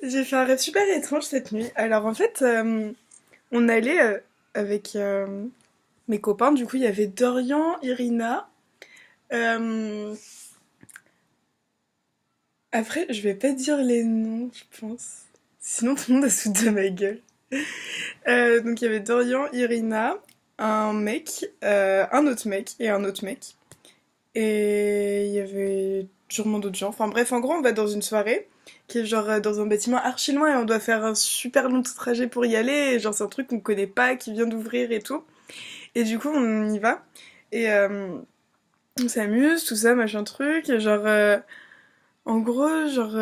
J'ai fait un rêve super étrange cette nuit. Alors en fait, on allait avec mes copains. Du coup, il y avait Dorian, Irina. euh, Après, je vais pas dire les noms, je pense. Sinon, tout le monde a sous de ma gueule. Donc il y avait Dorian, Irina, un mec, un autre mec et un autre mec. Et il y avait sûrement d'autres gens. Enfin bref, en gros, on va dans une soirée qui est genre dans un bâtiment archi loin et on doit faire un super long trajet pour y aller. Et genre, c'est un truc qu'on connaît pas, qui vient d'ouvrir et tout. Et du coup, on y va. Et on s'amuse, tout ça, machin truc. Et genre, en gros, genre,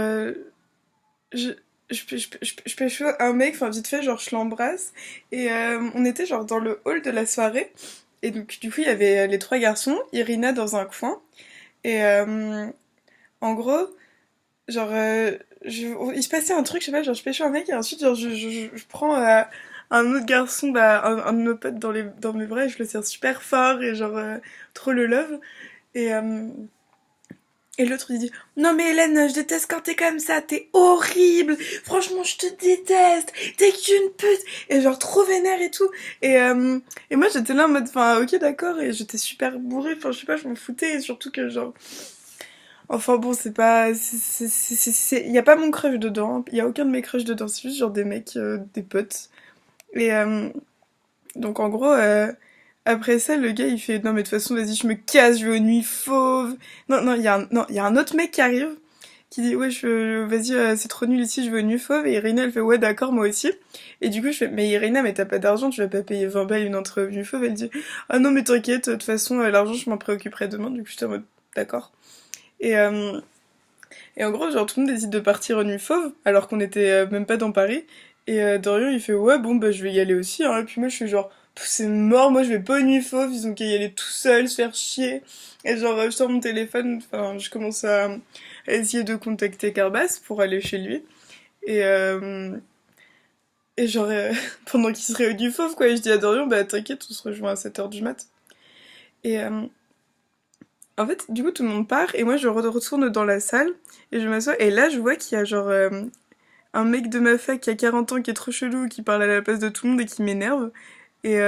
je, je pêche un mec, enfin vite fait, genre, je l'embrasse. Et on était genre dans le hall de la soirée. Et donc, du coup, il y avait les trois garçons, Irina dans un coin. Et en gros, genre, il se passait un truc, je sais pas, genre je pêchais un mec et ensuite, genre, je prends un autre garçon, bah, un de nos potes dans mes bras et je le serre super fort et genre, trop le love. Et, euh, et l'autre il dit non mais Hélène, je déteste quand t'es comme ça, t'es horrible, franchement je te déteste, t'es qu'une pute, et genre trop vénère et tout. Et moi j'étais là en mode, enfin ok d'accord, et j'étais super bourrée, enfin je sais pas, je m'en foutais, et surtout que genre enfin bon, c'est pas. Y a pas mon crush dedans. Y a aucun de mes crushs dedans. C'est juste genre des mecs, des potes. Et donc en gros, après ça, le gars il fait non mais de toute façon, vas-y, je me casse, je vais aux nuits fauves. Non, non, non, y a un autre mec qui arrive qui dit ouais, vas-y, c'est trop nul ici, je vais aux nuits fauves. Et Irina elle fait ouais, d'accord, moi aussi. Et du coup, je fais mais Irina, mais t'as pas d'argent, tu vas pas payer 20 balles une entrée aux nuits fauves. Elle dit ah non, mais t'inquiète, de toute façon, l'argent, je m'en préoccuperai demain. Du coup, j'étais en mode d'accord. Et, et en gros, genre, tout le monde décide de partir en nuit fauve, alors qu'on était même pas dans Paris. Et Dorian, il fait, ouais, bon, bah, je vais y aller aussi, hein. Et puis moi, je suis genre, c'est mort, moi, je vais pas aux nuit fauve, ils ont qu'à y aller tout seuls, se faire chier. Et genre, je sors mon téléphone, enfin, je commence à essayer de contacter Carbas pour aller chez lui. Et, et genre, pendant qu'il serait au nuit fauve, quoi, et je dis à Dorian, bah, t'inquiète, on se rejoint à 7h du mat. Et en fait, du coup, tout le monde part, et moi, je retourne dans la salle, et je m'assois, et là, je vois qu'il y a genre un mec de ma fac qui a 40 ans qui est trop chelou, qui parle à la place de tout le monde et qui m'énerve. Et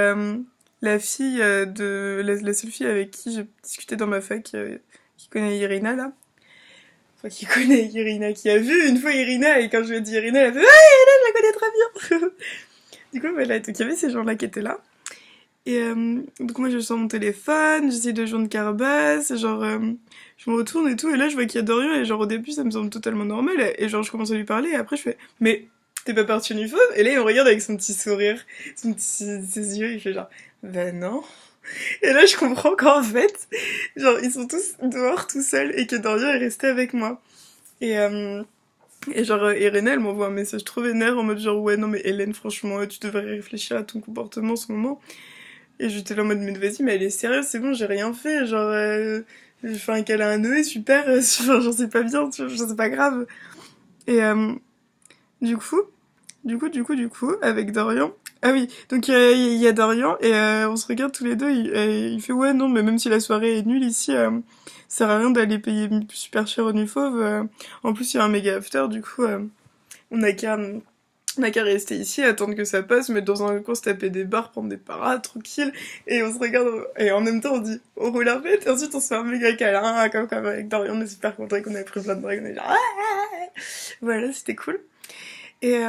la fille la seule fille avec qui j'ai discuté dans ma fac, qui connaît Irina là. Enfin, qui connaît Irina, qui a vu une fois Irina, et quand je lui ai dit Irina, elle a fait ouais, Irina, je la connais très bien. Du coup, voilà, donc il y avait ces gens-là qui étaient là. Et donc moi je sors mon téléphone, j'essaie de joindre Carbas, genre je me retourne et tout, et là je vois qu'il y a Dorian, et genre au début ça me semble totalement normal, et genre je commence à lui parler, et après je fais mais t'es pas parti une fois? Et là il me regarde avec son petit sourire, ses yeux, il fait genre bah non. Et là je comprends qu'en fait, genre ils sont tous dehors tout seuls, et que Dorian est resté avec moi. Et genre Irene elle m'envoie un message trop vénère en mode genre ouais non mais Hélène franchement tu devrais réfléchir à ton comportement en ce moment. Et j'étais là en mode, mais vas-y, mais elle est sérieuse, c'est bon, j'ai rien fait. Genre, j'ai fait un câlin à Noé, super, enfin, j'en sais pas bien, tu vois, genre, c'est pas grave. Et du coup, du coup, avec Dorian. Ah oui, donc il y a Dorian, et on se regarde tous les deux, il fait, ouais, non, mais même si la soirée est nulle ici, ça sert à rien d'aller payer super cher au Nuit Fauve. En plus, il y a un méga after, du coup, on a qu'à rester ici, attendre que ça passe, mettre dans un coin, se taper des bars, prendre des parades, tranquille, et on se regarde, et en même temps on dit, on roule un peu, et ensuite on se fait un méga câlin, comme avec Dorian, on est super content qu'on avait pris plein de dragues, on est genre, ah voilà, c'était cool. Et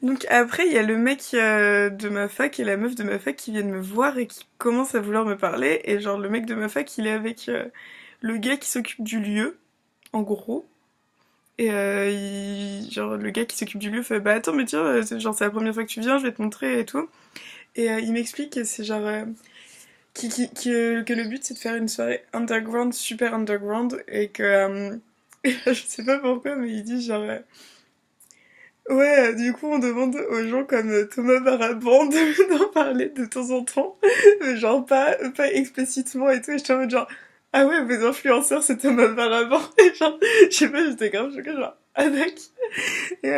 donc après, il y a le mec de ma fac et la meuf de ma fac qui viennent me voir et qui commencent à vouloir me parler, et genre le mec de ma fac, il est avec le gars qui s'occupe du lieu, en gros. Et genre le gars qui s'occupe du lieu fait bah attends mais tiens genre c'est la première fois que tu viens je vais te montrer et tout. Et il m'explique que c'est genre que le but c'est de faire une soirée underground super underground et que je sais pas pourquoi mais il dit genre ouais du coup on demande aux gens comme Thomas Baraband d'en parler de temps en temps mais genre pas explicitement et tout et je suis en mode genre ah ouais mes influenceurs c'est Thomas Baraband et genre je sais pas j'étais grave choquée genre Adak. Et,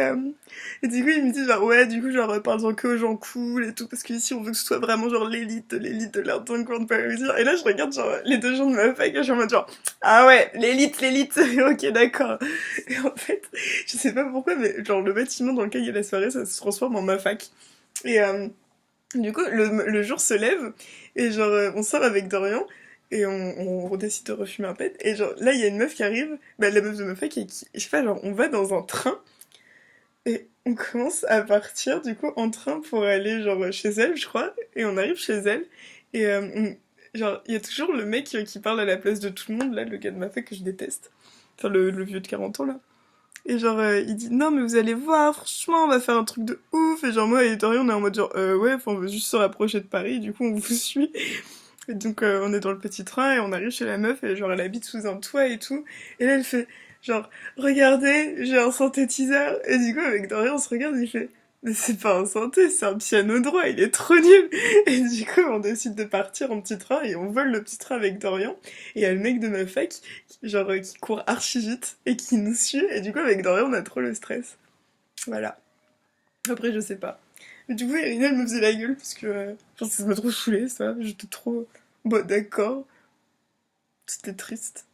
et du coup, il me dit genre, ouais, du coup, genre, parle-en que aux gens cool et tout, parce qu'ici, on veut que ce soit vraiment genre l'élite de l'Ardencourt parisien. Et là, je regarde genre les deux gens de ma fac et je suis en mode genre, ah ouais, l'élite, ok, d'accord. Et en fait, je sais pas pourquoi, mais genre, le bâtiment dans lequel il y a la soirée, ça se transforme en ma fac. Et du coup, le jour se lève et genre, on sort avec Dorian. Et on décide de refumer un pet. Et genre, là, il y a une meuf qui arrive, bah, la meuf de ma fac, et qui, je sais pas, genre, on va dans un train. Et on commence à partir du coup en train pour aller genre chez elle, je crois. Et on arrive chez elle. Et genre, il y a toujours le mec qui parle à la place de tout le monde, là, le gars de ma fac que je déteste. Enfin, le vieux de 40 ans, là. Et genre, il dit, non, mais vous allez voir, franchement, on va faire un truc de ouf. Et genre, moi et Dorian, on est en mode genre, ouais, enfin, on veut juste se rapprocher de Paris, du coup, on vous suit. Et donc, on est dans le petit train et on arrive chez la meuf et genre, elle habite sous un toit et tout. Et là, elle fait, genre, regardez, j'ai un synthétiseur. Et du coup, avec Dorian, on se regarde et il fait, mais c'est pas un synthé, c'est un piano droit, il est trop nul. Et du coup, on décide de partir en petit train et on vole le petit train avec Dorian. Et il y a le mec de ma fac, genre, qui court archi vite et qui nous suit. Et du coup, avec Dorian, on a trop le stress. Voilà. Après, je sais pas. Mais du coup, Irina, elle me faisait la gueule parce que enfin, ça m'a trop saoulée, ça. J'étais trop. Bon, d'accord. C'était triste.